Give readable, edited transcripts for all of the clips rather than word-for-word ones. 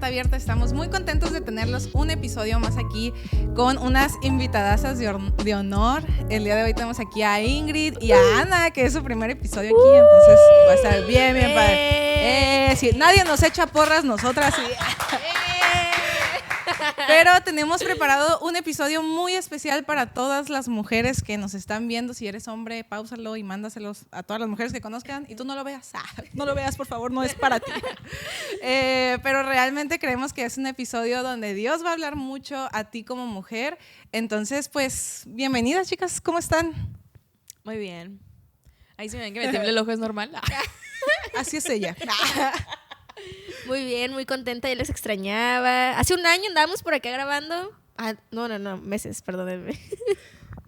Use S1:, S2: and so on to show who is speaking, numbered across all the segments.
S1: está abierta. Estamos muy contentos de tenerlos un episodio más aquí con unas invitadasas de honor. El día de hoy tenemos aquí a Ingrid y a Ana, que es su primer episodio aquí, entonces va a estar bien, bien padre. Sí, nadie nos echa porras, nosotras sí. Pero tenemos preparado un episodio muy especial para todas las mujeres que nos están viendo. Si eres hombre, páusalo y mándaselos a todas las mujeres que conozcan. Y tú no lo veas. No lo veas, por favor, no es para ti. Pero realmente creemos que es un episodio donde Dios va a hablar mucho a ti como mujer. Entonces, pues, bienvenidas, chicas. ¿Cómo están?
S2: Muy bien. Ahí se me ven que me tiembla el ojo, ¿es normal?
S1: Así es ella.
S3: Muy bien, muy contenta, ya les extrañaba. Hace un año andábamos por acá grabando. No, meses, perdónenme.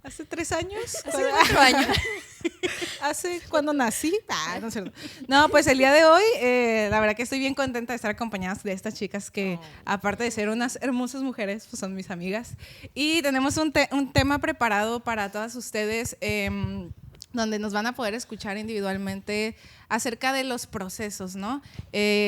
S1: ¿Hace 3 años?
S3: Hace 4 años.
S1: ¿Hace cuando nací? No, pues el día de hoy, la verdad que estoy bien contenta de estar acompañadas de estas chicas que, aparte de ser unas hermosas mujeres, pues son mis amigas. Y tenemos un tema preparado para todas ustedes, donde nos van a poder escuchar individualmente acerca de los procesos, ¿no?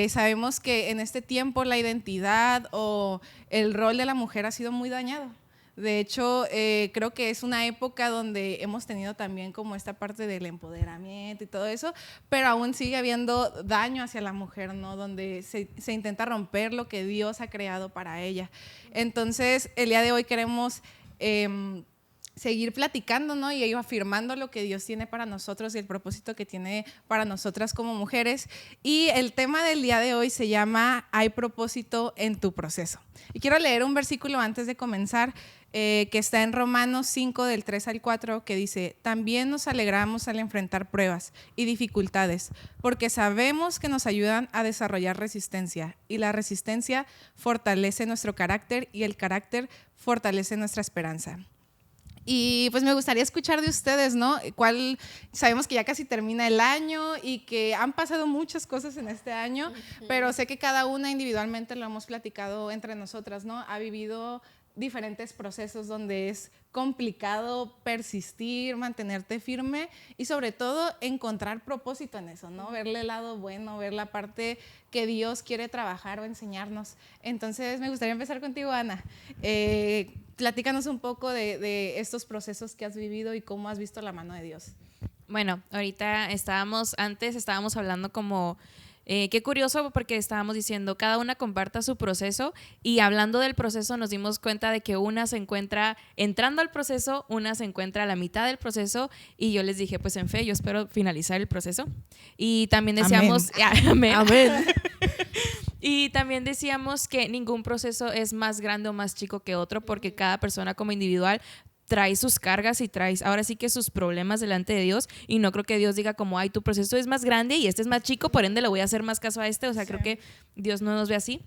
S1: Sabemos que en este tiempo la identidad o el rol de la mujer ha sido muy dañado. De hecho, creo que es una época donde hemos tenido también como esta parte del empoderamiento y todo eso, pero aún sigue habiendo daño hacia la mujer, ¿no? Donde se intenta romper lo que Dios ha creado para ella. Entonces, el día de hoy queremos seguir platicando, ¿no? Y afirmando lo que Dios tiene para nosotros y el propósito que tiene para nosotras como mujeres. Y el tema del día de hoy se llama "Hay propósito en tu proceso". Y quiero leer un versículo antes de comenzar, que está en Romanos 5, del 3 al 4, que dice: "También nos alegramos al enfrentar pruebas y dificultades, porque sabemos que nos ayudan a desarrollar resistencia, y la resistencia fortalece nuestro carácter, y el carácter fortalece nuestra esperanza". Y pues me gustaría escuchar de ustedes, ¿no? Sabemos que ya casi termina el año y que han pasado muchas cosas en este año, pero sé que cada una individualmente lo hemos platicado entre nosotras, ¿no? Ha vivido diferentes procesos donde es complicado persistir, mantenerte firme y sobre todo encontrar propósito en eso, ¿no? Verle el lado bueno, ver la parte que Dios quiere trabajar o enseñarnos. Entonces me gustaría empezar contigo, Ana. Platícanos un poco de estos procesos que has vivido y cómo has visto la mano de Dios.
S2: Bueno, ahorita estábamos hablando como... qué curioso, porque estábamos diciendo cada una comparta su proceso, y hablando del proceso nos dimos cuenta de que una se encuentra entrando al proceso, una se encuentra a la mitad del proceso, y yo les dije, pues en fe yo espero finalizar el proceso. Y también decíamos amén. Amén. Y también decíamos que ningún proceso es más grande o más chico que otro, porque cada persona como individual trae sus cargas y trae ahora sí que sus problemas delante de Dios, y no creo que Dios diga como, ay, tu proceso es más grande y este es más chico, por ende le voy a hacer más caso a este. O sea, sí. Creo que Dios no nos ve así.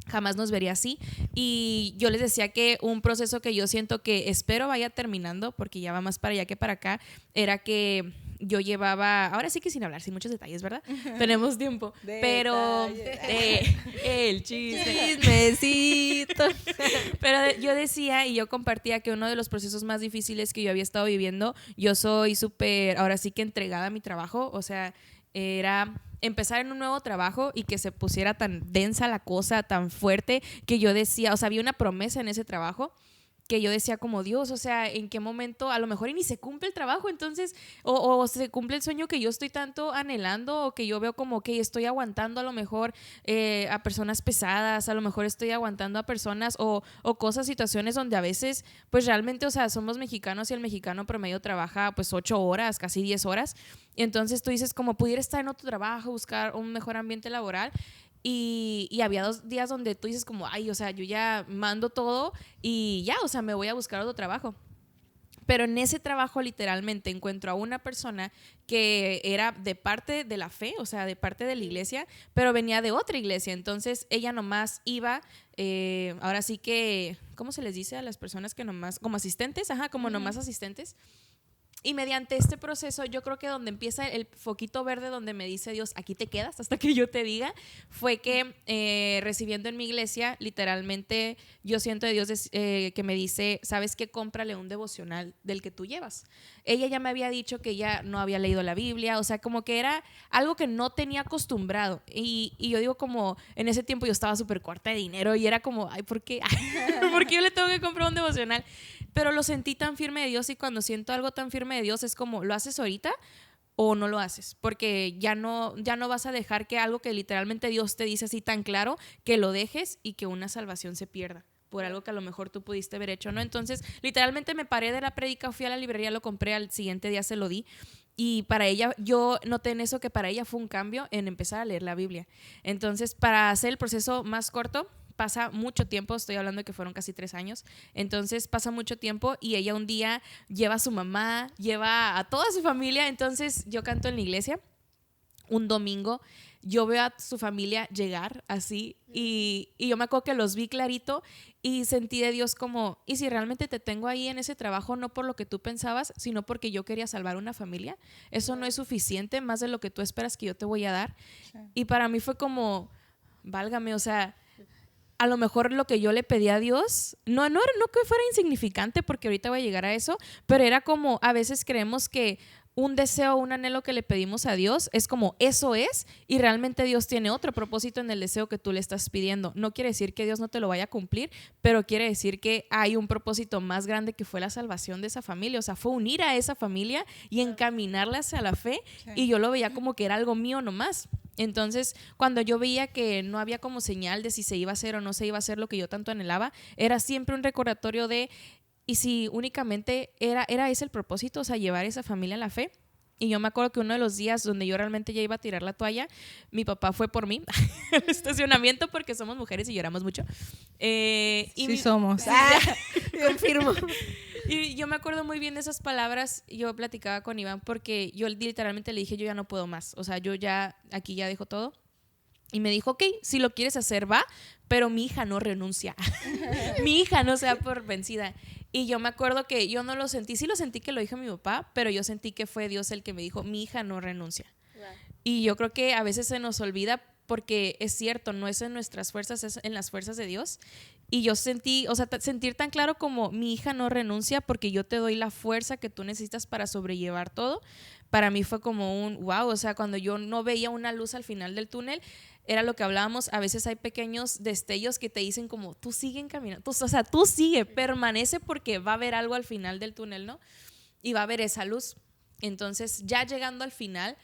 S2: Jamás nos vería así. Y yo les decía que un proceso que yo siento que espero vaya terminando, porque ya va más para allá que para acá, era que yo llevaba, ahora sí que sin hablar, sin muchos detalles, ¿verdad? Tenemos tiempo. Pero el chismecito. Pero yo decía y yo compartía que uno de los procesos más difíciles que yo había estado viviendo, yo soy súper, ahora sí que entregada a mi trabajo. O sea, era empezar en un nuevo trabajo y que se pusiera tan densa la cosa, tan fuerte, que yo decía, o sea, había una promesa en ese trabajo que yo decía como, Dios, o sea, ¿en qué momento? A lo mejor y ni se cumple el trabajo, entonces, o se cumple el sueño que yo estoy tanto anhelando, o que yo veo como que estoy aguantando a lo mejor a personas pesadas, a lo mejor estoy aguantando a personas o cosas, situaciones donde a veces, pues realmente, o sea, somos mexicanos y el mexicano promedio trabaja pues 8 horas, casi 10 horas, y entonces tú dices como pudiera estar en otro trabajo, buscar un mejor ambiente laboral. Y había 2 días donde tú dices como, ay, o sea, yo ya mando todo y ya, o sea, me voy a buscar otro trabajo. Pero en ese trabajo literalmente encuentro a una persona que era de parte de la fe, o sea, de parte de la iglesia, pero venía de otra iglesia. Entonces ella nomás iba, ahora sí que, ¿cómo se les dice a las personas que nomás, como asistentes? Ajá, como nomás asistentes. Y mediante este proceso, yo creo que donde empieza el foquito verde, donde me dice Dios, aquí te quedas hasta que yo te diga, fue que recibiendo en mi iglesia, literalmente yo siento de Dios que me dice, ¿sabes qué? Cómprale un devocional del que tú llevas. Ella ya me había dicho que ella no había leído la Biblia, o sea, como que era algo que no tenía acostumbrado. Y yo digo como, en ese tiempo yo estaba súper corta de dinero y era como, ay, ¿por qué? ¿Por qué yo le tengo que comprar un devocional? Pero lo sentí tan firme de Dios y cuando siento algo tan firme de Dios es como, ¿lo haces ahorita o no lo haces? Porque ya no vas a dejar que algo que literalmente Dios te dice así tan claro, que lo dejes y que una salvación se pierda por algo que a lo mejor tú pudiste haber hecho, ¿no? Entonces, literalmente me paré de la prédica, fui a la librería, lo compré, al siguiente día se lo di. Y para ella, yo noté en eso que para ella fue un cambio en empezar a leer la Biblia. Entonces, para hacer el proceso más corto, pasa mucho tiempo, estoy hablando de que fueron casi 3 años, entonces pasa mucho tiempo y ella un día lleva a su mamá, lleva a toda su familia, entonces yo canto en la iglesia, un domingo, yo veo a su familia llegar así y yo me acuerdo que los vi clarito y sentí de Dios como, ¿y si realmente te tengo ahí en ese trabajo no por lo que tú pensabas, sino porque yo quería salvar una familia? Eso no es suficiente, más de lo que tú esperas que yo te voy a dar. Sí. Y para mí fue como, válgame, o sea, a lo mejor lo que yo le pedí a Dios, no que fuera insignificante, porque ahorita voy a llegar a eso, pero era como, a veces creemos que un deseo, un anhelo que le pedimos a Dios es como eso es, y realmente Dios tiene otro propósito en el deseo que tú le estás pidiendo. No quiere decir que Dios no te lo vaya a cumplir, pero quiere decir que hay un propósito más grande que fue la salvación de esa familia, o sea, fue unir a esa familia y encaminarla hacia la fe, y yo lo veía como que era algo mío nomás. Entonces, cuando yo veía que no había como señal de si se iba a hacer o no se iba a hacer lo que yo tanto anhelaba, era siempre un recordatorio de, y si únicamente era ese el propósito, o sea, llevar a esa familia a la fe. Y yo me acuerdo que uno de los días donde yo realmente ya iba a tirar la toalla, mi papá fue por mí al estacionamiento, porque somos mujeres y lloramos mucho.
S1: Sí, somos.
S3: Confirmo.
S2: Y yo me acuerdo muy bien de esas palabras. Yo platicaba con Iván porque yo literalmente le dije, yo ya no puedo más. O sea, yo ya, aquí ya dejo todo. Y me dijo, ok, si lo quieres hacer, va, pero mi hija no renuncia. Mi hija no se da por vencida. Y yo me acuerdo que yo no lo sentí, sí lo sentí que lo dijo mi papá, pero yo sentí que fue Dios el que me dijo, mi hija no renuncia. Wow. Y yo creo que a veces se nos olvida, porque es cierto, no es en nuestras fuerzas, es en las fuerzas de Dios. Y yo sentí, o sea, sentir tan claro como mi hija no renuncia porque yo te doy la fuerza que tú necesitas para sobrellevar todo, para mí fue como un wow, o sea, cuando yo no veía una luz al final del túnel, era lo que hablábamos, a veces hay pequeños destellos que te dicen como, tú sigue encaminando, o sea, tú sigue, permanece porque va a haber algo al final del túnel, ¿no? Y va a haber esa luz. Entonces, ya llegando al final,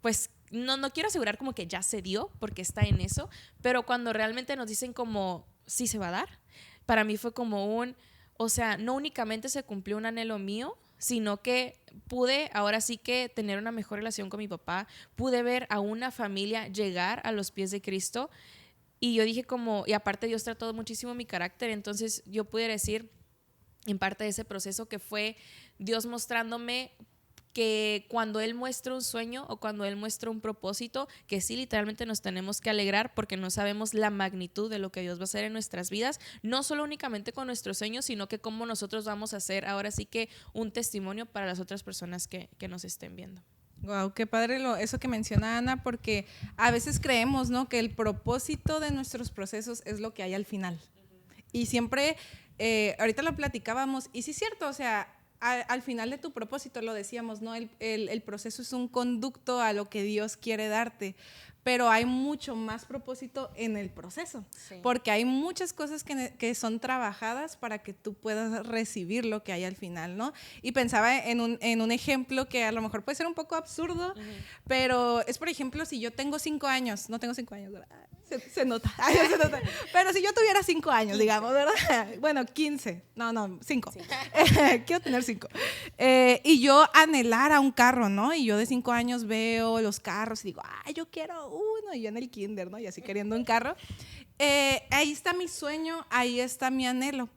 S2: pues no quiero asegurar como que ya se dio, porque está en eso, pero cuando realmente nos dicen como, sí se va a dar, para mí fue como o sea, no únicamente se cumplió un anhelo mío, sino que pude ahora sí que tener una mejor relación con mi papá, pude ver a una familia llegar a los pies de Cristo, y yo dije como, y aparte Dios trató muchísimo mi carácter, entonces yo pude decir en parte de ese proceso que fue Dios mostrándome que cuando Él muestra un sueño o cuando Él muestra un propósito, que sí, literalmente nos tenemos que alegrar porque no sabemos la magnitud de lo que Dios va a hacer en nuestras vidas, no solo únicamente con nuestros sueños, sino que cómo nosotros vamos a hacer ahora sí que un testimonio para las otras personas que nos estén viendo.
S1: Wow, qué padre eso que menciona Ana, porque a veces creemos, ¿no?, que el propósito de nuestros procesos es lo que hay al final. Y siempre, ahorita lo platicábamos, y sí es cierto, o sea, al final de tu propósito, lo decíamos, ¿no? El proceso es un conducto a lo que Dios quiere darte, pero hay mucho más propósito en el proceso, sí, porque hay muchas cosas que son trabajadas para que tú puedas recibir lo que hay al final, ¿no? Y pensaba en un ejemplo que a lo mejor puede ser un poco absurdo, pero es, por ejemplo, si yo tengo 5 años, no tengo 5 años, ¿verdad? Se nota. Se nota. Pero si yo tuviera 5 años, 15. Digamos, ¿verdad? Bueno, 15. No, 5. Sí. Quiero tener 5. Y yo anhelara un carro, ¿no? Y yo de 5 años veo los carros y digo, yo quiero uno. Y yo en el kinder, ¿no? Y así queriendo un carro. Ahí está mi sueño, ahí está mi anhelo.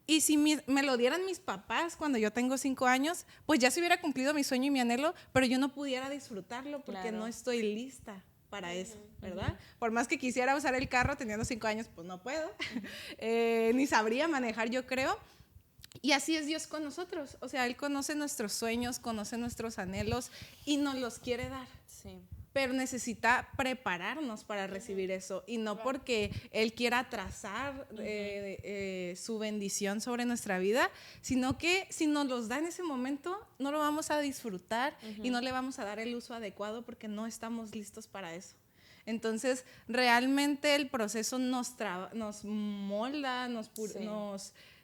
S1: Y si me lo dieran mis papás cuando yo tengo 5 años, pues ya se hubiera cumplido mi sueño y mi anhelo, pero yo no pudiera disfrutarlo porque no estoy lista para eso, ¿verdad? Por más que quisiera usar el carro teniendo 5 años, pues no puedo. Ni sabría manejar, yo creo. Y así es Dios con nosotros. O sea, Él conoce nuestros sueños, conoce nuestros anhelos y nos los quiere dar.
S2: Sí.
S1: Pero necesita prepararnos para recibir eso. Y no porque Él quiera trazar su bendición sobre nuestra vida, sino que si nos los da en ese momento, no lo vamos a disfrutar y no le vamos a dar el uso adecuado porque no estamos listos para eso. Entonces, realmente el proceso nos molda,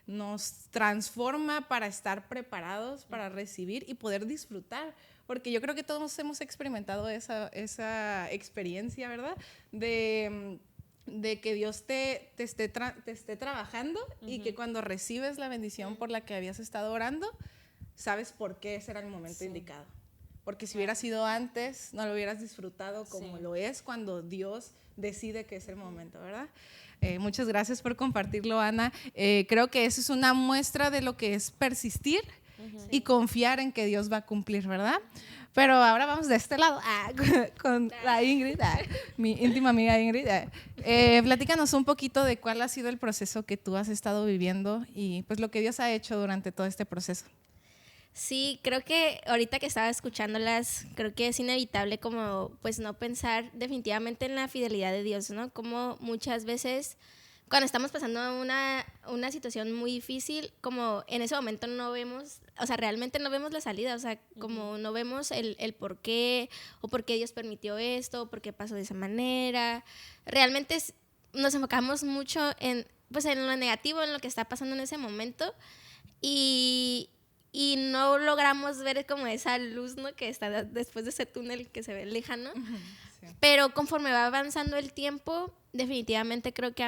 S1: nos transforma para estar preparados, para recibir y poder disfrutar. Porque yo creo que todos hemos experimentado esa experiencia, ¿verdad? De que Dios te esté trabajando y que cuando recibes la bendición por la que habías estado orando, sabes por qué ese era el momento indicado. Porque si hubiera sido antes, no lo hubieras disfrutado como lo es cuando Dios decide que es el momento, ¿verdad? Muchas gracias por compartirlo, Ana. Creo que eso es una muestra de lo que es persistir y confiar en que Dios va a cumplir, ¿verdad? Pero ahora vamos de este lado con la Ingrid, mi íntima amiga Ingrid. Platícanos un poquito de cuál ha sido el proceso que tú has estado viviendo y pues lo que Dios ha hecho durante todo este proceso.
S3: Sí, creo que ahorita que estaba escuchándolas, creo que es inevitable como pues no pensar definitivamente en la fidelidad de Dios, ¿no? Como muchas veces cuando estamos pasando una situación muy difícil, como en ese momento no vemos, o sea, realmente no vemos la salida, o sea, como no vemos el por qué, o por qué Dios permitió esto, o por qué pasó de esa manera. Realmente nos enfocamos mucho en lo negativo, en lo que está pasando en ese momento, y no logramos ver como esa luz, ¿no? Que está después de ese túnel que se ve lejano. Sí. Pero conforme va avanzando el tiempo, definitivamente creo que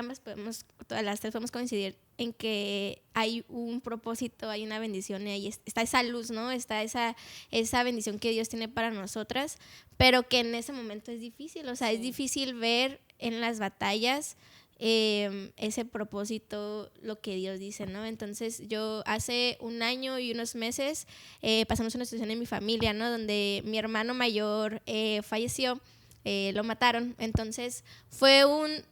S3: todas las tres podemos coincidir en que hay un propósito, hay una bendición y ahí está esa luz, ¿no? Está esa bendición que Dios tiene para nosotras, pero que en ese momento es difícil, o sea, es difícil ver en las batallas ese propósito, lo que Dios dice, ¿no? Entonces yo hace 1 año y unos meses pasamos una situación en mi familia, ¿no? Donde mi hermano mayor falleció, lo mataron. Entonces fue un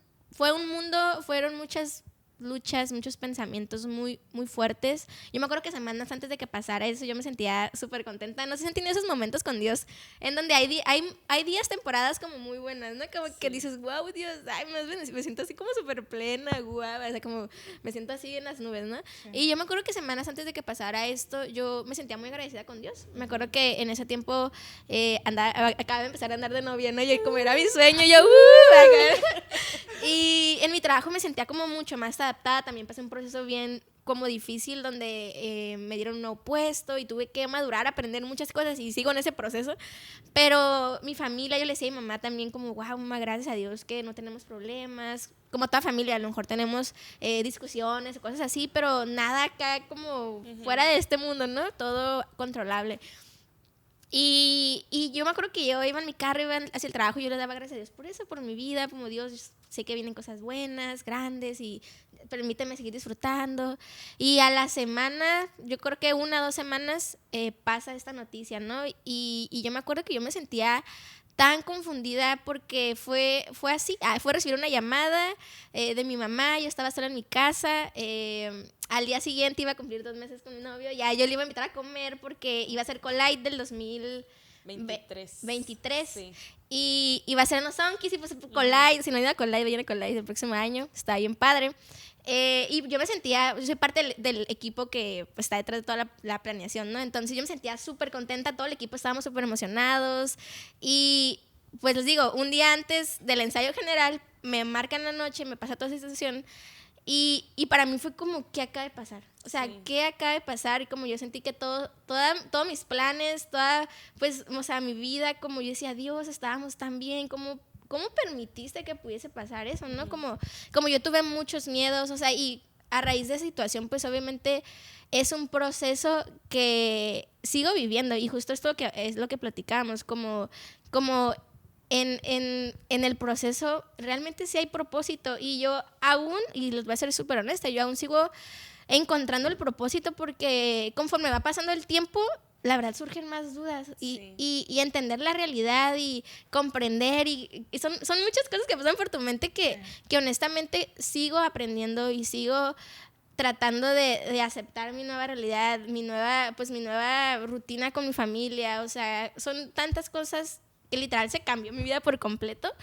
S3: mundo, fueron muchas luchas, muchos pensamientos muy, muy fuertes. Yo me acuerdo que semanas antes de que pasara eso yo me sentía súper contenta. No sé si han tenido esos momentos con Dios en donde hay días, temporadas como muy buenas, ¿no? Como que dices, wow, Dios, ay, me siento así como súper plena, guau, o sea, como me siento así en las nubes, ¿no? Sí. Y yo me acuerdo que semanas antes de que pasara esto yo me sentía muy agradecida con Dios. Me acuerdo que en ese tiempo acababa de empezar a andar de novia, ¿no? Y como era mi sueño, yo y en mi trabajo me sentía como mucho más adaptada. También pasé un proceso bien como difícil donde me dieron un nuevo puesto y tuve que madurar, aprender muchas cosas y sigo en ese proceso. Pero mi familia, yo le decía a mi mamá también como, wow, mamá, gracias a Dios que no tenemos problemas. Como toda familia, a lo mejor tenemos discusiones o cosas así, pero nada acá como fuera de este mundo, ¿no? Todo controlable. Y yo me acuerdo que yo iba en mi carro, iba hacia el trabajo y yo le daba gracias a Dios por eso, por mi vida, como Dios, sé que vienen cosas buenas, grandes y permíteme seguir disfrutando. Y a la semana, yo creo que 1 o 2 semanas pasa esta noticia, ¿no? Y yo me acuerdo que yo me sentía tan confundida porque fue así, fue recibir una llamada de mi mamá, yo estaba sola en mi casa, al día siguiente iba a cumplir 2 meses con mi novio, ya yo le iba a invitar a comer porque iba a ser Collide del 2023 sí. Y iba a ser en los Sonkis y pues Collide, si no iba a Collide, vayan a Collide el próximo año, está bien padre. Y yo soy parte del equipo que pues, está detrás de toda la planeación, ¿no? Entonces yo me sentía súper contenta, todo el equipo estábamos súper emocionados y pues les digo, un día antes del ensayo general me marcan la noche, me pasa toda esa situación y para mí fue como, ¿qué acaba de pasar? O sea, sí. ¿Qué acaba de pasar? Y como yo sentí que todos mis planes, pues, o sea, mi vida, como yo decía, Dios, estábamos tan bien, ¿cómo permitiste que pudiese pasar eso, no? Como yo tuve muchos miedos, o sea, y a raíz de esa situación, pues obviamente es un proceso que sigo viviendo y justo esto es lo que platicamos, como en el proceso realmente sí hay propósito y yo aún, y les voy a ser súper honesta, yo aún sigo encontrando el propósito porque conforme va pasando el tiempo, la verdad surgen más dudas y entender la realidad y comprender y son muchas cosas que pasan por tu mente que honestamente sigo aprendiendo y sigo tratando de aceptar mi nueva realidad, mi nueva rutina con mi familia. O sea, son tantas cosas que literal se cambió mi vida por completo.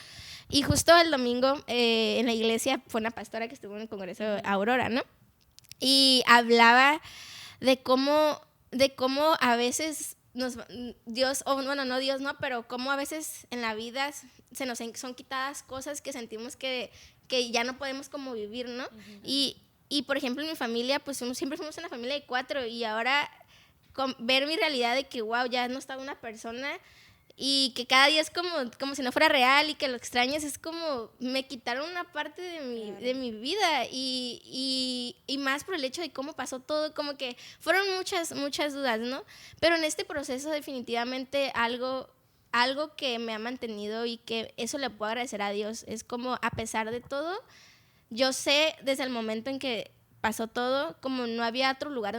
S3: Y justo el domingo en la iglesia fue una pastora que estuvo en el Congreso Aurora, ¿no? Y hablaba de cómo a veces Dios, o bueno, no Dios, no, pero cómo a veces en la vida se nos son quitadas cosas que sentimos que ya no podemos como vivir, ¿no? Uh-huh. Y por ejemplo, en mi familia, pues siempre fuimos una familia de 4 y ahora ver mi realidad de que, wow, ya no está una persona y que cada día es como si no fuera real y que lo extrañas, es como me quitaron una parte de mi vida y más por el hecho de cómo pasó todo, como que fueron muchas dudas, ¿no? Pero en este proceso definitivamente algo que me ha mantenido y que eso le puedo agradecer a Dios es como a pesar de todo, yo sé desde el momento en que pasó todo, como no había otro lugar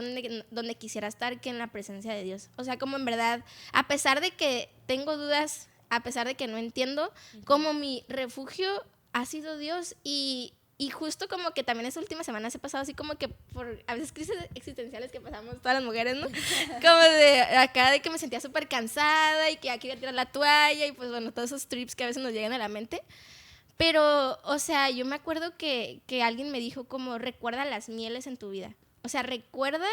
S3: donde quisiera estar que en la presencia de Dios. O sea, como en verdad, a pesar de que tengo dudas, a pesar de que no entiendo, como mi refugio ha sido Dios y justo como que también esta última semana se ha pasado así como que por a veces crisis existenciales que pasamos todas las mujeres, ¿no? Como de acá de que me sentía súper cansada y que aquí iba a tirar la toalla y pues bueno, todos esos trips que a veces nos llegan a la mente. Pero, o sea, yo me acuerdo que alguien me dijo como, recuerda las mieles en tu vida. O sea, recuerda,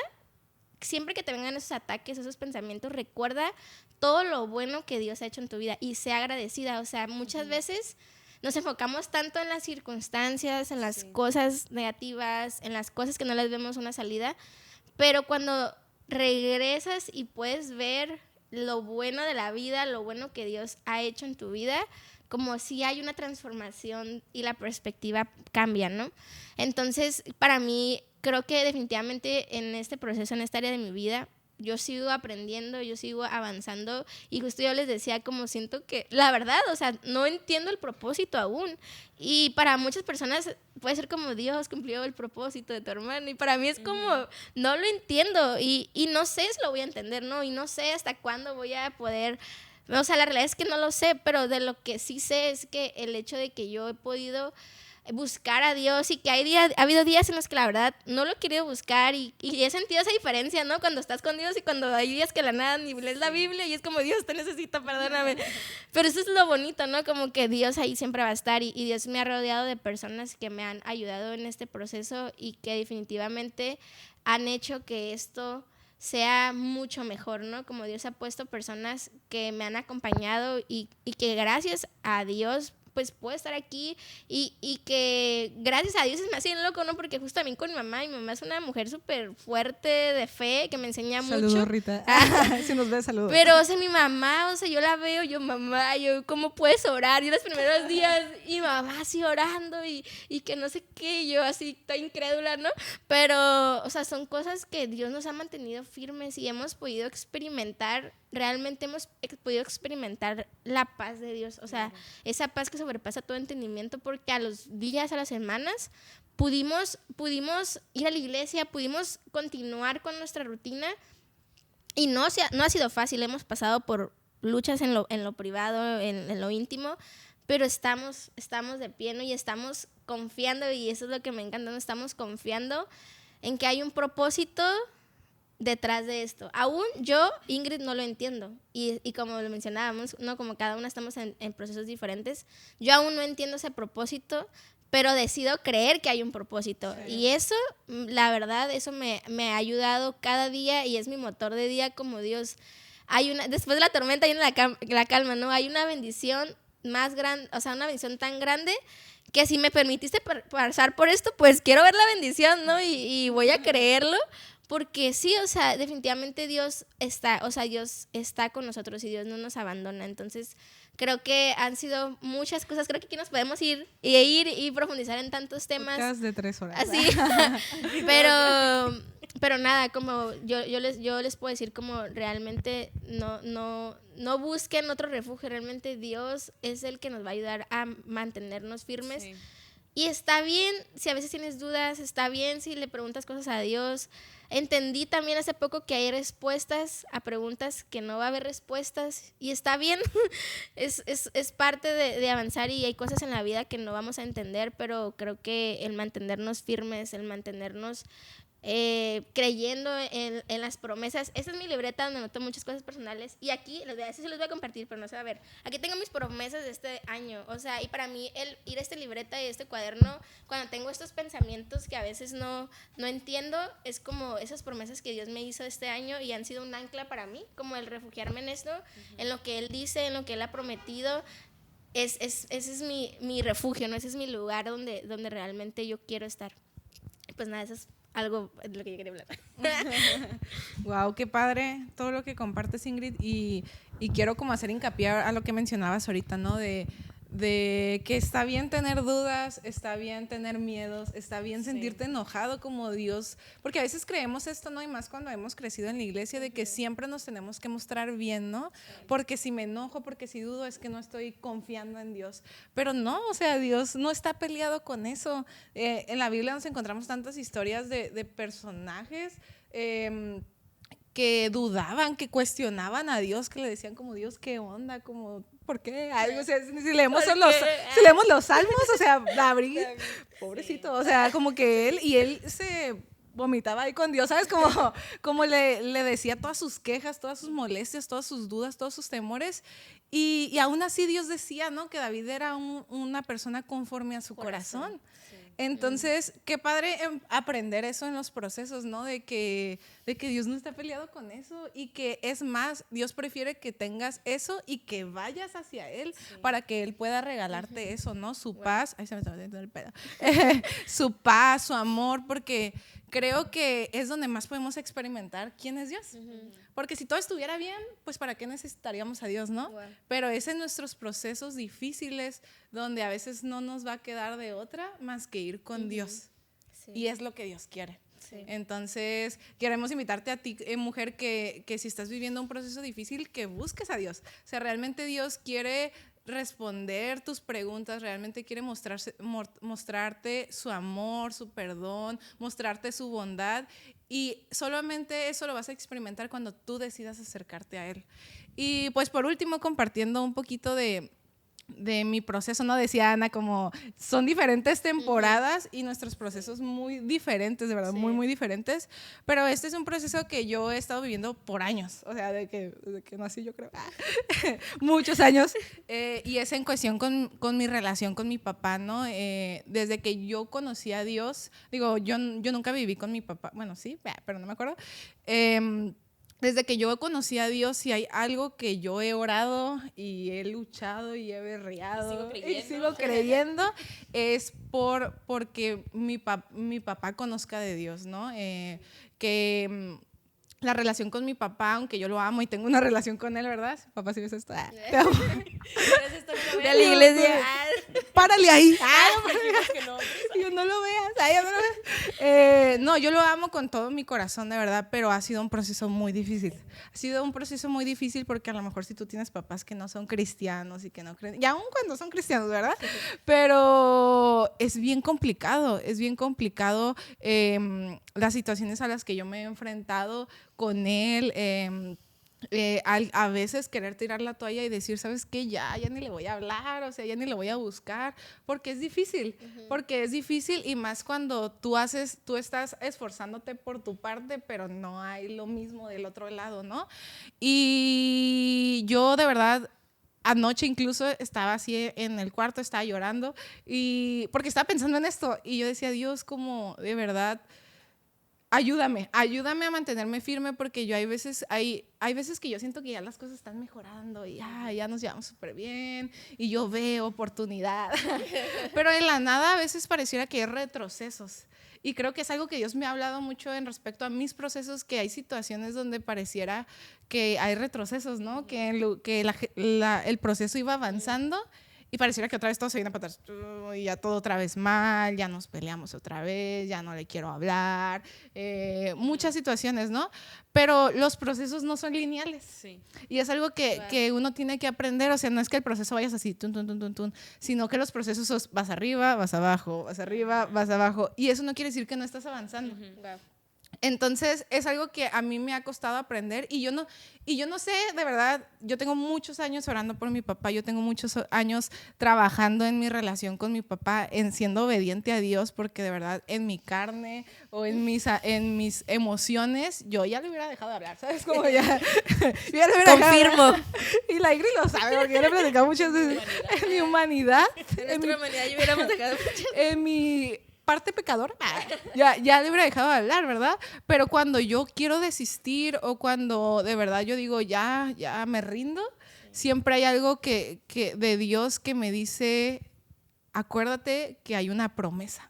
S3: siempre que te vengan esos ataques, esos pensamientos, recuerda todo lo bueno que Dios ha hecho en tu vida y sea agradecida. O sea, muchas veces nos enfocamos tanto en las circunstancias, en las cosas negativas, en las cosas que no les vemos una salida, pero cuando regresas y puedes ver lo bueno de la vida, lo bueno que Dios ha hecho en tu vida, como si hay una transformación y la perspectiva cambia, ¿no? Entonces, para mí, creo que definitivamente en este proceso, en esta área de mi vida, yo sigo aprendiendo, yo sigo avanzando y justo yo les decía como siento que, la verdad, o sea, no entiendo el propósito aún y para muchas personas puede ser como Dios cumplió el propósito de tu hermano y para mí es como, no lo entiendo y no sé si lo voy a entender, ¿no? Y no sé hasta cuándo voy a poder... O sea, la realidad es que no lo sé, pero de lo que sí sé es que el hecho de que yo he podido buscar a Dios y que ha habido días en los que la verdad no lo he querido buscar y he sentido esa diferencia, ¿no? Cuando estás con Dios y cuando hay días que la nada ni lees la Biblia y es como Dios te necesito, perdóname. Pero eso es lo bonito, ¿no? Como que Dios ahí siempre va a estar y Dios me ha rodeado de personas que me han ayudado en este proceso y que definitivamente han hecho que esto sea mucho mejor, ¿no? Como Dios ha puesto personas que me han acompañado y que gracias a Dios pues puedo estar aquí y que gracias a Dios es más bien loco, ¿no? Porque justo también con mi mamá es una mujer súper fuerte de fe que me enseña mucho.
S1: Saludos, Rita. Si nos ves, saludos.
S3: Pero, o sea, mi mamá, o sea, yo la veo, mamá, ¿cómo puedes orar? Yo los primeros días, y mamá así orando y que no sé qué, yo así toda incrédula, ¿no? Pero, o sea, son cosas que Dios nos ha mantenido firmes y hemos podido experimentar, realmente hemos podido experimentar la paz de Dios, o sea, esa paz que sobrepasa todo entendimiento, porque a los días, a las semanas, pudimos ir a la iglesia, pudimos continuar con nuestra rutina y no ha sido fácil, hemos pasado por luchas en lo privado, en lo íntimo, pero estamos de pie, ¿no? Y estamos confiando, y eso es lo que me encanta, ¿no? Estamos confiando en que hay un propósito detrás de esto. Aún yo, Ingrid, no lo entiendo. Y como lo mencionábamos, ¿no? Como cada una estamos en procesos diferentes, yo aún no entiendo ese propósito, pero decido creer que hay un propósito. Sí. Y eso, la verdad, eso me ha ayudado cada día y es mi motor de día como Dios. Después de la tormenta viene la calma, ¿no? Hay una bendición más grande, o sea, una bendición tan grande que si me permitiste pasar por esto, pues quiero ver la bendición, ¿no? Y voy a creerlo. Porque sí, o sea, definitivamente Dios está con nosotros y Dios no nos abandona. Entonces, creo que han sido muchas cosas. Creo que aquí nos podemos ir y profundizar en tantos temas.
S1: Podcast de 3 horas.
S3: Así. Pero nada, como yo les puedo decir como realmente no busquen otro refugio. Realmente Dios es el que nos va a ayudar a mantenernos firmes. Sí. Y está bien si a veces tienes dudas, está bien si le preguntas cosas a Dios. Entendí también hace poco que hay respuestas a preguntas que no va a haber respuestas y está bien, es parte de avanzar y hay cosas en la vida que no vamos a entender, pero creo que el mantenernos firmes, el mantenernos creyendo en las promesas. Esta es mi libreta donde anoto muchas cosas personales y aquí, eso se los voy a compartir, pero no se va a ver. Aquí tengo mis promesas de este año, o sea, y para mí el ir a esta libreta y este cuaderno, cuando tengo estos pensamientos que a veces no entiendo, es como esas promesas que Dios me hizo este año y han sido un ancla para mí, como el refugiarme en esto, en lo que Él dice, en lo que Él ha prometido. Ese es mi refugio, ¿no? Ese es mi lugar donde realmente yo quiero estar. Pues nada, eso es algo de lo que yo quería hablar.
S1: Wow, qué padre todo lo que compartes, Ingrid, y quiero como hacer hincapié a lo que mencionabas ahorita, ¿no? De que está bien tener dudas, está bien tener miedos, está bien sentirte enojado como Dios, porque a veces creemos esto, ¿no? Y más cuando hemos crecido en la iglesia, de que siempre nos tenemos que mostrar bien, ¿no? Porque si me enojo, porque si dudo, es que no estoy confiando en Dios. Pero no, o sea, Dios no está peleado con eso. En la Biblia nos encontramos tantas historias de personajes que dudaban, que cuestionaban a Dios, que le decían como, Dios, ¿qué onda? Como, ¿por qué? Algo, o sea, si leemos los salmos, o sea, David, pobrecito, o sea, como que él se vomitaba ahí con Dios, ¿sabes? Como le decía todas sus quejas, todas sus molestias, todas sus dudas, todos sus temores, y aún así Dios decía, ¿no? Que David era una persona conforme a su corazón. Entonces, qué padre aprender eso en los procesos, ¿no? De que Dios no está peleado con eso y que es más, Dios prefiere que tengas eso y que vayas hacia Él para que Él pueda regalarte eso, ¿no? Su paz, ay, se me está metiendo el pedo. Su paz, su amor, porque creo que es donde más podemos experimentar quién es Dios. Porque si todo estuviera bien, pues ¿para qué necesitaríamos a Dios, no? Pero es en nuestros procesos difíciles donde a veces no nos va a quedar de otra más que ir con Dios. Y es lo que Dios quiere. Entonces, queremos invitarte a ti, mujer, que si estás viviendo un proceso difícil, que busques a Dios. O sea, realmente Dios quiere responder tus preguntas, realmente quiere mostrarte su amor, su perdón, mostrarte su bondad, y solamente eso lo vas a experimentar cuando tú decidas acercarte a Él. Y pues por último, compartiendo un poquito de mi proceso, ¿no? Decía Ana, como son diferentes temporadas y nuestros procesos muy diferentes, de verdad, muy, muy diferentes, pero este es un proceso que yo he estado viviendo por años, o sea, de que nací, yo creo, muchos años, y es en cuestión con mi relación con mi papá, ¿no? Desde que yo conocí a Dios, digo, yo nunca viví con mi papá, bueno, sí, pero no me acuerdo. Desde que yo conocí a Dios, si hay algo que yo he orado y he luchado y he berreado y sigo creyendo, es porque mi papá conozca de Dios, ¿no? Que la relación con mi papá, aunque yo lo amo y tengo una relación con él, ¿verdad? Papá, si ves esto, te amo.
S3: De la iglesia.
S1: Párale ahí. Yo no lo veas. No, yo lo amo con todo mi corazón, de verdad, pero ha sido un proceso muy difícil. Ha sido un proceso muy difícil porque a lo mejor si tú tienes papás que no son cristianos y que no creen, y aún cuando son cristianos, ¿verdad? Pero es bien complicado las situaciones a las que yo me he enfrentado con él. A veces querer tirar la toalla y decir, ¿sabes qué? Ya ni le voy a hablar, o sea, ya ni le voy a buscar, porque es difícil, y más cuando tú estás esforzándote por tu parte, pero no hay lo mismo del otro lado, ¿no? Y yo de verdad, anoche incluso estaba así en el cuarto, estaba llorando, y porque estaba pensando en esto, y yo decía, Dios, como de verdad, ayúdame a mantenerme firme, porque yo hay veces que yo siento que ya las cosas están mejorando y ya nos llevamos súper bien y yo veo oportunidad, pero en la nada a veces pareciera que hay retrocesos, y creo que es algo que Dios me ha hablado mucho en respecto a mis procesos, que hay situaciones donde pareciera que hay retrocesos, ¿no? Que el proceso iba avanzando y pareciera que otra vez todo se viene para atrás, y ya todo otra vez mal, ya nos peleamos otra vez, ya no le quiero hablar, muchas situaciones, ¿no? Pero los procesos no son lineales. Sí. Y es algo que uno tiene que aprender, o sea, no es que el proceso vayas así, sino que los procesos vas arriba, vas abajo, vas arriba, vas abajo, y eso no quiere decir que no estás avanzando. Entonces es algo que a mí me ha costado aprender y yo no sé, de verdad, yo tengo muchos años orando por mi papá, yo tengo muchos años trabajando en mi relación con mi papá, en siendo obediente a Dios, porque de verdad en mi carne o en mis emociones yo ya le hubiera dejado de hablar, ¿sabes? Como ya, yo ya le hubiera
S3: Confirmo.
S1: dejado, y la Igri lo sabe porque yo le he platicado muchas veces en mi humanidad,
S3: En nuestra humanidad ya hubiéramos dejado muchas.
S1: en mi parte pecadora, ya le hubiera dejado de hablar, ¿verdad? Pero cuando yo quiero desistir o cuando de verdad yo digo ya me rindo, siempre hay algo que de Dios que me dice, acuérdate que hay una promesa,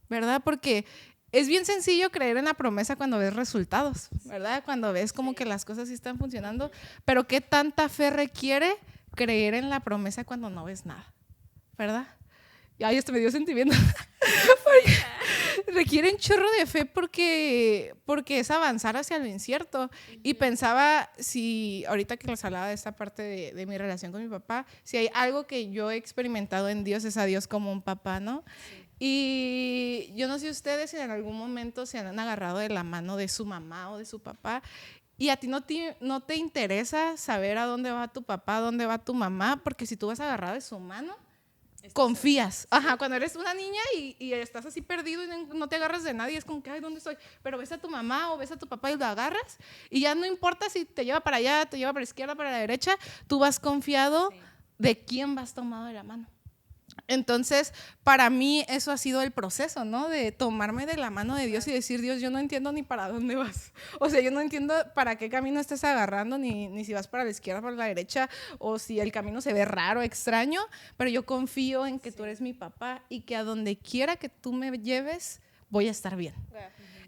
S1: ¿verdad? Porque es bien sencillo creer en la promesa cuando ves resultados, ¿verdad? Cuando ves como que las cosas sí están funcionando, pero ¿qué tanta fe requiere creer en la promesa cuando no ves nada? ¿Verdad? Ay, esto me dio sentimiento. Requiere un chorro de fe porque es avanzar hacia lo incierto. Y pensaba, si ahorita que les hablaba de esta parte de mi relación con mi papá, si hay algo que yo he experimentado en Dios es a Dios como un papá, ¿no? Sí. Y yo no sé ustedes si en algún momento se han agarrado de la mano de su mamá o de su papá y a ti no te interesa saber a dónde va tu papá, a dónde va tu mamá, porque si tú vas agarrado de su mano, confías. Ajá, cuando eres una niña y estás así perdido y no te agarras de nadie, es como que, ay, ¿dónde estoy? Pero ves a tu mamá o ves a tu papá y lo agarras y ya no importa si te lleva para allá, te lleva para la izquierda, para la derecha, tú vas confiado de quién vas tomado de la mano. Entonces, para mí eso ha sido el proceso, ¿no? De tomarme de la mano de Dios y decir, Dios, yo no entiendo ni para dónde vas. O sea, yo no entiendo para qué camino estás agarrando, ni si vas para la izquierda, para la derecha, o si el camino se ve raro, extraño, pero yo confío en que tú eres mi papá y que a donde quiera que tú me lleves, voy a estar bien.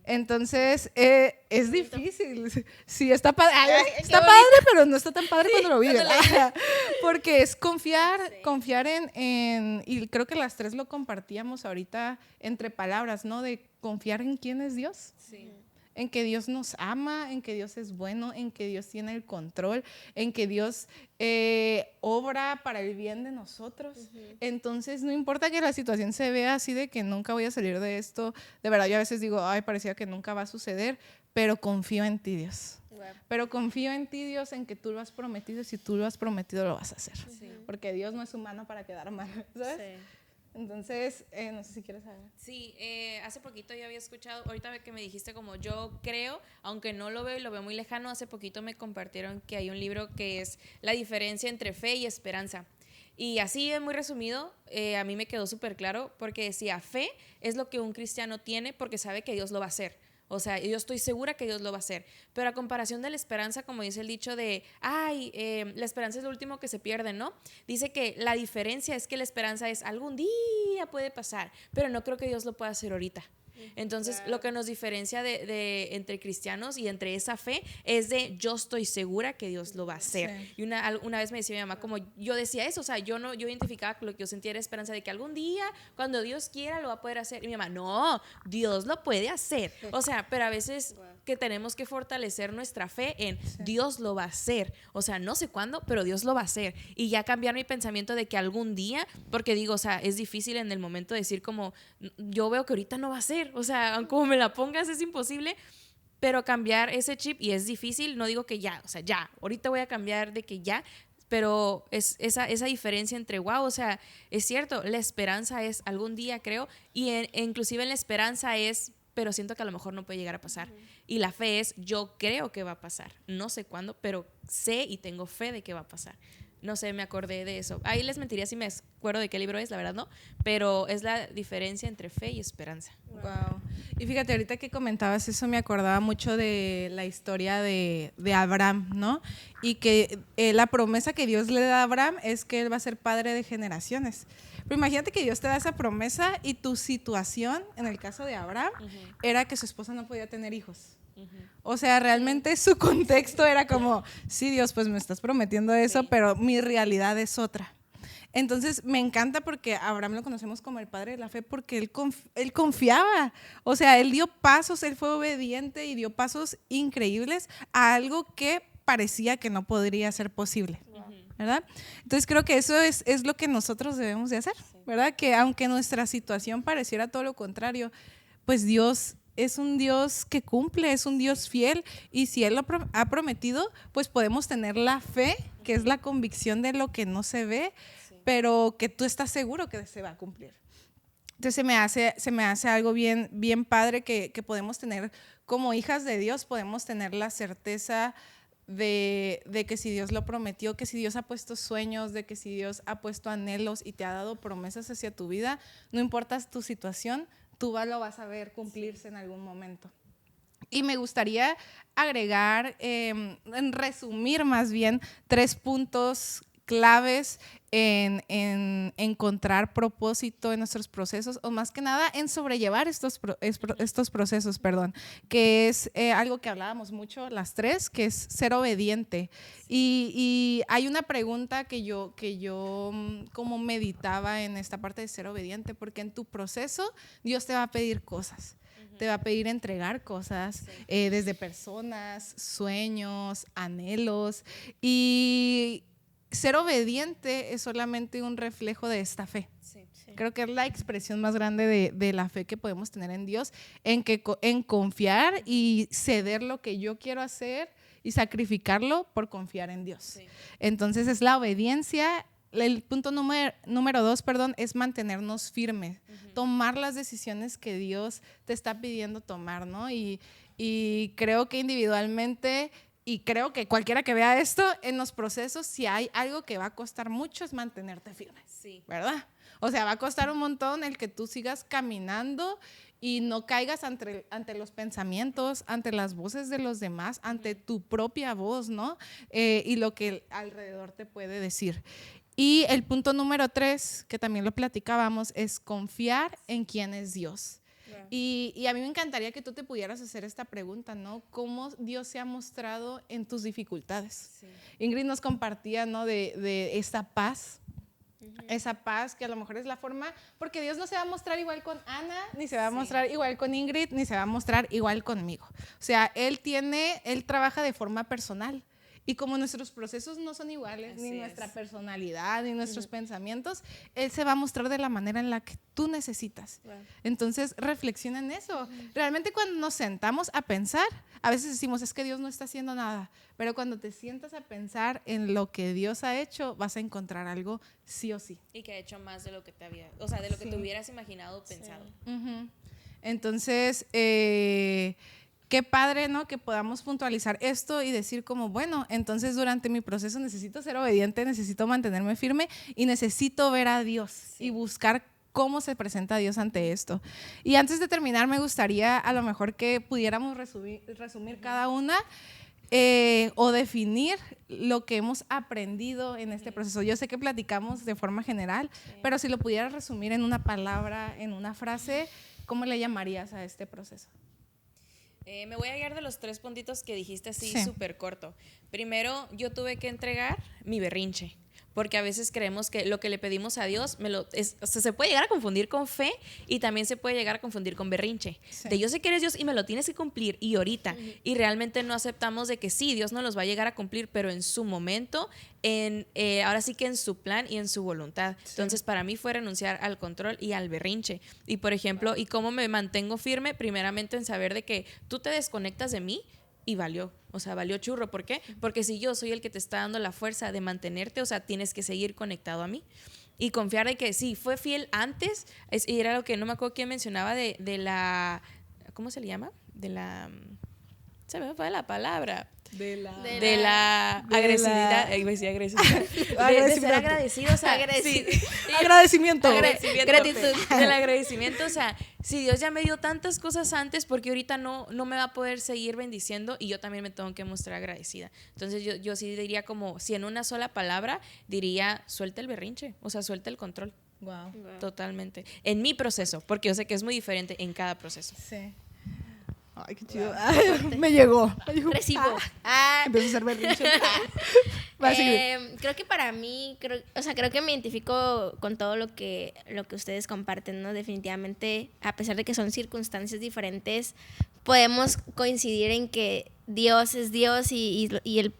S1: Entonces, es difícil. Sí, está padre. Está padre, pero no está tan padre cuando lo vives. Porque es confiar en, y creo que las tres lo compartíamos ahorita entre palabras, ¿no? De confiar en quién es Dios. Sí. En que Dios nos ama, en que Dios es bueno, en que Dios tiene el control, en que Dios obra para el bien de nosotros. Entonces, no importa que la situación se vea así de que nunca voy a salir de esto, de verdad, yo a veces digo, ay, parecía que nunca va a suceder, pero confío en ti, Dios. Pero confío en ti, Dios, en que tú lo has prometido, si tú lo has prometido, lo vas a hacer. Porque Dios no es humano para quedar mal, ¿sabes? Sí. Entonces, no sé si quieres saber.
S2: Sí, hace poquito yo había escuchado, ahorita que me dijiste como yo creo, aunque no lo veo y lo veo muy lejano, hace poquito me compartieron que hay un libro que es La diferencia entre fe y esperanza. Y así, muy resumido, a mí me quedó súper claro porque decía, fe es lo que un cristiano tiene porque sabe que Dios lo va a hacer. O sea, yo estoy segura que Dios lo va a hacer. Pero a comparación de la esperanza, como dice el dicho de, la esperanza es lo último que se pierde, ¿no? Dice que la diferencia es que la esperanza es algún día puede pasar, pero no creo que Dios lo pueda hacer ahorita. Entonces, claro, lo que nos diferencia entre cristianos y entre esa fe es de yo estoy segura que Dios lo va a hacer. Sí. Y una vez me decía mi mamá, como yo decía eso, o sea, yo identificaba que lo que yo sentía era esperanza de que algún día, cuando Dios quiera, lo va a poder hacer. Y mi mamá, no, Dios lo puede hacer. O sea, pero a veces que tenemos que fortalecer nuestra fe en Dios lo va a hacer. O sea, no sé cuándo, pero Dios lo va a hacer. Y ya cambiar mi pensamiento de que algún día, porque digo, o sea, es difícil en el momento decir como, yo veo que ahorita no va a ser. O sea, como me la pongas es imposible, pero cambiar ese chip, y es difícil, no digo que ya, o sea, ya, ahorita voy a cambiar de que ya, pero es esa diferencia entre, wow, o sea, es cierto, la esperanza es algún día, creo, y inclusive en la esperanza es, pero siento que a lo mejor no puede llegar a pasar. Y la fe es, yo creo que va a pasar, no sé cuándo, pero sé y tengo fe de que va a pasar. No sé, me acordé de eso. Ahí les mentiría si me acuerdo de qué libro es, la verdad no. Pero es la diferencia entre fe y esperanza.
S1: Wow. Y fíjate, ahorita que comentabas eso, me acordaba mucho de la historia de Abraham, ¿no? Y que la promesa que Dios le da a Abraham es que él va a ser padre de generaciones. Pero imagínate que Dios te da esa promesa y tu situación, en el caso de Abraham, era que su esposa no podía tener hijos. O sea, realmente su contexto era como, sí, Dios, pues me estás prometiendo eso, pero mi realidad es otra. Entonces me encanta porque a Abraham lo conocemos como el padre de la fe porque él confiaba, o sea, él dio pasos, él fue obediente y dio pasos increíbles a algo que parecía que no podría ser posible, ¿verdad? Entonces creo que eso es lo que nosotros debemos de hacer, ¿verdad? Que aunque nuestra situación pareciera todo lo contrario, pues Dios es un Dios que cumple, es un Dios fiel, y si Él lo ha prometido, pues podemos tener la fe, que es la convicción de lo que no se ve, pero que tú estás seguro que se va a cumplir. Entonces se me hace algo bien, bien padre que podemos tener como hijas de Dios, podemos tener la certeza de que si Dios lo prometió, que si Dios ha puesto sueños, de que si Dios ha puesto anhelos y te ha dado promesas hacia tu vida, no importa tu situación, tú lo vas a ver cumplirse en algún momento. Y me gustaría agregar, en resumir más bien, 3 puntos claves en encontrar propósito en nuestros procesos, o más que nada en sobrellevar estos procesos, que es algo que hablábamos mucho las 3, que es ser obediente. Y hay una pregunta que yo como meditaba en esta parte de ser obediente, porque en tu proceso Dios te va a pedir cosas. Te va a pedir entregar cosas, desde personas, sueños, anhelos, y ser obediente es solamente un reflejo de esta fe. Sí. Creo que es la expresión más grande de la fe que podemos tener en Dios, en confiar y ceder lo que yo quiero hacer y sacrificarlo por confiar en Dios. Sí. Entonces es la obediencia. El punto número 2, es mantenernos firmes, tomar las decisiones que Dios te está pidiendo tomar, ¿no? Y creo que individualmente, y creo que cualquiera que vea esto, en los procesos, si hay algo que va a costar mucho es mantenerte firme, ¿verdad? O sea, va a costar un montón el que tú sigas caminando y no caigas ante los pensamientos, ante las voces de los demás, ante tu propia voz, ¿no? Y lo que alrededor te puede decir. Y el punto número 3, que también lo platicábamos, es confiar en quién es Dios. Yeah. Y a mí me encantaría que tú te pudieras hacer esta pregunta, ¿no? ¿Cómo Dios se ha mostrado en tus dificultades? Sí. Ingrid nos compartía, ¿no? de esta paz. Esa paz que a lo mejor es la forma, porque Dios no se va a mostrar igual con Ana, ni se va a mostrar igual con Ingrid, ni se va a mostrar igual conmigo. O sea, Él trabaja de forma personal. Y como nuestros procesos no son iguales, ni nuestra personalidad, ni nuestros pensamientos, Él se va a mostrar de la manera en la que tú necesitas. Entonces, reflexiona en eso. Realmente cuando nos sentamos a pensar, a veces decimos, es que Dios no está haciendo nada. Pero cuando te sientas a pensar en lo que Dios ha hecho, vas a encontrar algo sí o sí.
S2: Y que ha hecho más de lo que te que te hubieras imaginado o pensado.
S1: Entonces, qué padre, ¿no? Que podamos puntualizar esto y decir como, bueno, entonces durante mi proceso necesito ser obediente, necesito mantenerme firme y necesito ver a Dios y buscar cómo se presenta Dios ante esto. Y antes de terminar, me gustaría a lo mejor que pudiéramos resumir cada una o definir lo que hemos aprendido en este proceso. Yo sé que platicamos de forma general, pero si lo pudieras resumir en una palabra, en una frase, ¿cómo le llamarías a este proceso?
S2: Me voy a guiar de los 3 puntitos que dijiste así súper corto. Primero, yo tuve que entregar mi berrinche, porque a veces creemos que lo que le pedimos a Dios se puede llegar a confundir con fe y también se puede llegar a confundir con berrinche. De yo sé que eres Dios y me lo tienes que cumplir y ahorita. Y realmente no aceptamos de que sí, Dios no los va a llegar a cumplir, pero en su momento, ahora sí que en su plan y en su voluntad. Entonces, para mí fue renunciar al control y al berrinche. Y, por ejemplo, ¿y cómo me mantengo firme? Primeramente en saber de que tú te desconectas de mí y valió churro. ¿Por qué? Porque si yo soy el que te está dando la fuerza de mantenerte, o sea, tienes que seguir conectado a mí y confiar de que sí, fue fiel antes, y era lo que no me acuerdo quién mencionaba de la, ¿cómo se le llama? Se me fue la palabra. De la agresividad. De ser agradecido. O sea,
S1: agradecimiento.
S2: Gratitud. Del agradecimiento. O sea, si Dios ya me dio tantas cosas antes, porque ahorita no me va a poder seguir bendiciendo y yo también me tengo que mostrar agradecida. Entonces yo sí diría como, si en una sola palabra, diría, suelta el berrinche. O sea, suelta el control.
S1: Wow.
S2: Totalmente. En mi proceso, porque yo sé que es muy diferente en cada proceso.
S1: Sí. Ay, qué chido. Me llegó.
S3: Recibo.
S1: Empiezo a hacer berrinche.
S3: Creo que para mí, creo que me identifico con todo lo que ustedes comparten, ¿no? Definitivamente, a pesar de que son circunstancias diferentes, podemos coincidir en que Dios es Dios y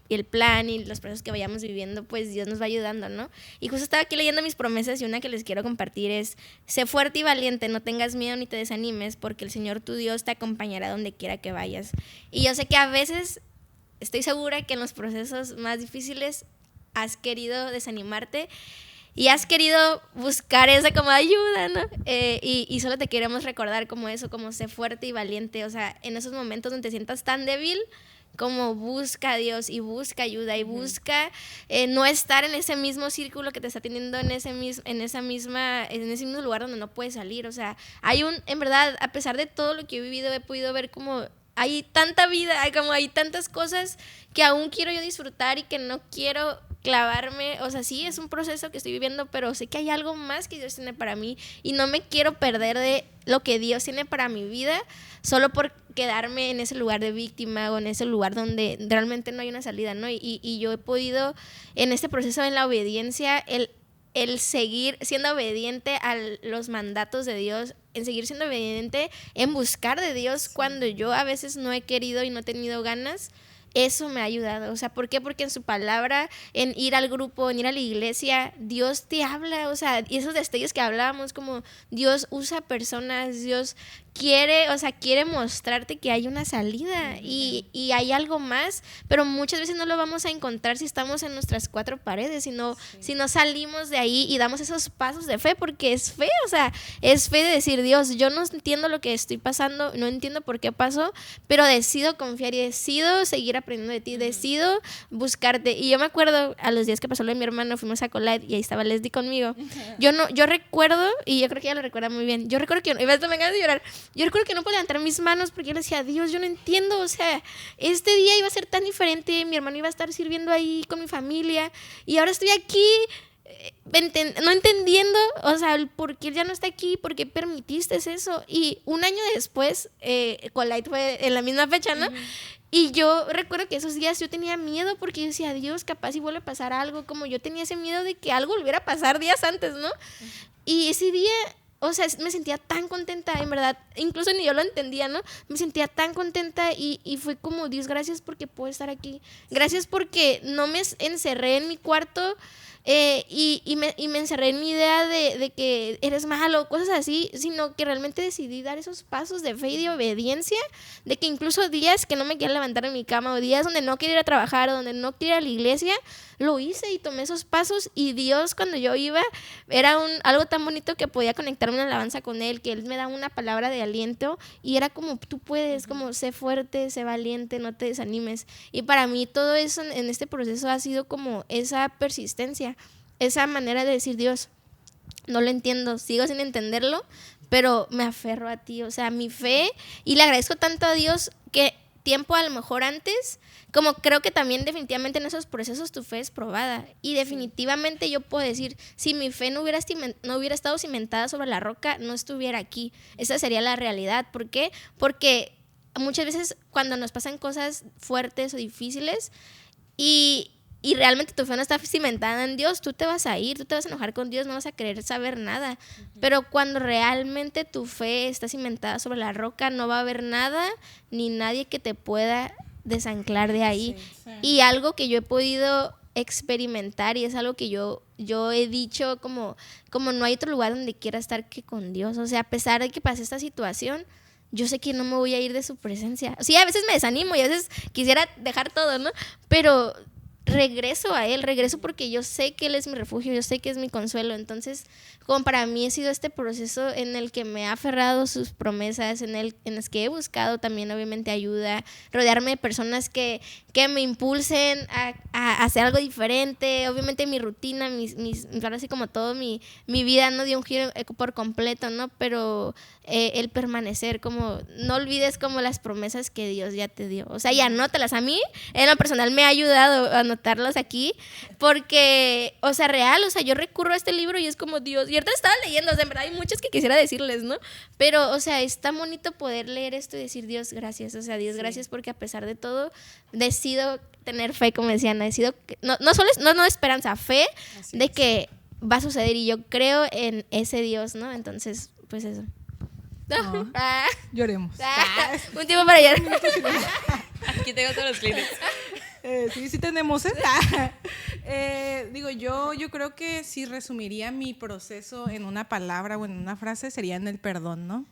S3: el plan y los procesos que vayamos viviendo, pues Dios nos va ayudando, ¿no? Y justo estaba aquí leyendo mis promesas y una que les quiero compartir es: sé fuerte y valiente, no tengas miedo ni te desanimes, porque el Señor tu Dios te acompañará donde quiera que vayas. Y yo sé que a veces, estoy segura que en los procesos más difíciles has querido desanimarte y has querido buscar esa como ayuda, ¿no? Y solo te queremos recordar como eso, como sé fuerte y valiente. O sea, en esos momentos donde te sientas tan débil, como busca a Dios y busca ayuda y busca no estar en ese mismo círculo que te está teniendo en ese mismo lugar donde no puedes salir. O sea, en verdad, a pesar de todo lo que he vivido, he podido ver como hay tanta vida, como hay tantas cosas que aún quiero yo disfrutar y que no quiero clavarme. O sea, sí, es un proceso que estoy viviendo, pero sé que hay algo más que Dios tiene para mí y no me quiero perder de lo que Dios tiene para mi vida solo por quedarme en ese lugar de víctima o en ese lugar donde realmente no hay una salida, ¿no? Y yo he podido en este proceso, en la obediencia, el seguir siendo obediente a los mandatos de Dios, en seguir siendo obediente, en buscar de Dios cuando yo a veces no he querido y no he tenido ganas. Eso me ha ayudado. O sea, ¿por qué? Porque en su palabra, en ir al grupo, en ir a la iglesia, Dios te habla. O sea, y esos destellos que hablábamos, como Dios usa personas, Dios quiere mostrarte que hay una salida y hay algo más, pero muchas veces no lo vamos a encontrar si estamos en nuestras cuatro paredes, si no salimos de ahí y damos esos pasos de fe, porque es fe. O sea, es fe de decir: Dios, yo no entiendo lo que estoy pasando, no entiendo por qué pasó, pero decido confiar y decido seguir aprendiendo de ti, decido buscarte. Y yo me acuerdo a los días que pasó lo de mi hermano, fuimos a Collide y ahí estaba Leslie conmigo. Yo recuerdo, y yo creo que ella lo recuerda muy bien, yo recuerdo que, y esto me acaba de llorar, yo recuerdo que no puedo levantar mis manos porque yo le decía: Dios, yo no entiendo, o sea, este día iba a ser tan diferente, mi hermano iba a estar sirviendo ahí con mi familia y ahora estoy aquí no entendiendo, o sea, el por qué ya no está aquí, por qué permitiste eso. Y un año después, Collide fue en la misma fecha, ¿no? Y yo recuerdo que esos días yo tenía miedo porque yo decía: Dios, capaz si vuelve a pasar algo, como yo tenía ese miedo de que algo volviera a pasar días antes, ¿no? Y ese día, o sea, me sentía tan contenta, en verdad, incluso ni yo lo entendía, ¿no? Me sentía tan contenta y fue como: Dios, gracias porque puedo estar aquí. Gracias porque no me encerré en mi cuarto y me encerré en mi idea de que eres malo, cosas así, sino que realmente decidí dar esos pasos de fe y de obediencia, de que incluso días que no me quería levantar en mi cama o días donde no quería ir a trabajar o donde no quería ir a la iglesia, lo hice y tomé esos pasos. Y Dios, cuando yo iba, era algo tan bonito que podía conectarme una alabanza con Él, que Él me daba una palabra de aliento y era como: tú puedes, como sé fuerte, sé valiente, no te desanimes. Y para mí todo eso en este proceso ha sido como esa persistencia, esa manera de decir: Dios, no lo entiendo, sigo sin entenderlo, pero me aferro a ti. O sea, mi fe, y le agradezco tanto a Dios que tiempo a lo mejor antes, como creo que también definitivamente en esos procesos tu fe es probada, y definitivamente yo puedo decir: si mi fe no hubiera estado cimentada sobre la roca, no estuviera aquí. Esa sería la realidad. ¿Por qué? Porque muchas veces cuando nos pasan cosas fuertes o difíciles y realmente tu fe no está cimentada en Dios, tú te vas a ir, tú te vas a enojar con Dios, no vas a querer saber nada. Pero cuando realmente tu fe está cimentada sobre la roca, no va a haber nada ni nadie que te pueda desanclar de ahí. Sí. Y algo que yo he podido experimentar, y es algo que yo he dicho, como no hay otro lugar donde quiera estar que con Dios. O sea, a pesar de que pase esta situación, yo sé que no me voy a ir de su presencia. Sí, a veces me desanimo y a veces quisiera dejar todo, ¿no? Pero regreso a Él, regreso porque yo sé que Él es mi refugio, yo sé que es mi consuelo. Entonces, como para mí ha sido este proceso en el que me ha aferrado sus promesas, en las que he buscado también obviamente ayuda, rodearme de personas que me impulsen a hacer algo diferente. Obviamente mi rutina, ahora sí como todo mi vida no dio un giro por completo, ¿no? Pero el permanecer, como no olvides como las promesas que Dios ya te dio. O sea, y anótalas. A mí, en lo personal, me ha ayudado a anotarlas aquí porque, o sea, real, o sea, yo recurro a este libro y es como: Dios, y ahorita estaba leyendo, o sea, en verdad hay muchos que quisiera decirles, ¿no? Pero, o sea, es tan bonito poder leer esto y decir: Dios, gracias. O sea, Dios, gracias porque a pesar de todo decido tener fe, como decían, decido no solo no esperanza, fe de que va a suceder, y yo creo en ese Dios, ¿no? Entonces, pues eso.
S1: Lloremos.
S3: Un tiempo para llorar.
S2: Aquí Aquí tengo todos los Kleenex.
S1: Sí tenemos. Digo, yo creo que si resumiría mi proceso en una palabra o en una frase sería en el perdón, ¿no?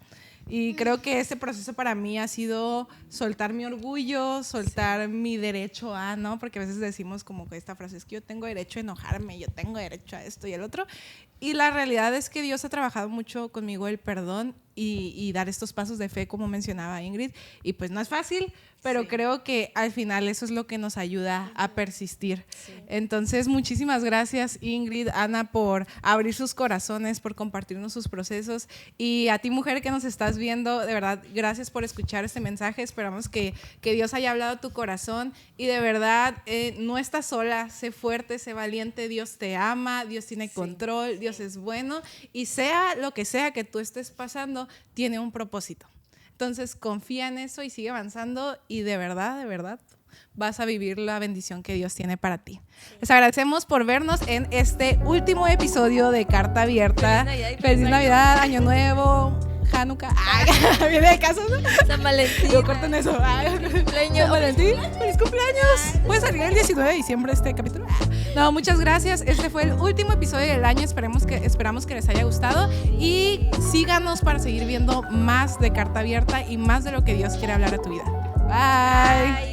S1: Y creo que ese proceso para mí ha sido soltar mi orgullo, soltar mi derecho a, ¿no? Porque a veces decimos como que esta frase es que yo tengo derecho a enojarme, yo tengo derecho a esto y el otro. Y la realidad es que Dios ha trabajado mucho conmigo el perdón y dar estos pasos de fe, como mencionaba Ingrid. Y pues no es fácil, pero creo que al final eso es lo que nos ayuda a persistir. Entonces, muchísimas gracias, Ingrid, Ana, por abrir sus corazones, por compartirnos sus procesos. Y a ti, mujer que nos estás viendo, de verdad, gracias por escuchar este mensaje. Esperamos que Dios haya hablado a tu corazón. Y de verdad, no estás sola, sé fuerte, sé valiente. Dios te ama, Dios tiene control, Dios es bueno. Y sea lo que sea que tú estés pasando, tiene un propósito. Entonces confía en eso y sigue avanzando y de verdad vas a vivir la bendición que Dios tiene para ti. Les agradecemos por vernos en este último episodio de Carta Abierta. Feliz Navidad, Año Nuevo, Hanukkah. Viene de caso, ¿no?
S3: San Valentín.
S1: Yo corten eso. San Valentín. Feliz cumpleaños. Puede salir el 19 de diciembre este capítulo. No, muchas gracias. Este fue el último episodio del año. Esperamos que les haya gustado y síganos para seguir viendo más de Carta Abierta y más de lo que Dios quiere hablar a tu vida. Bye.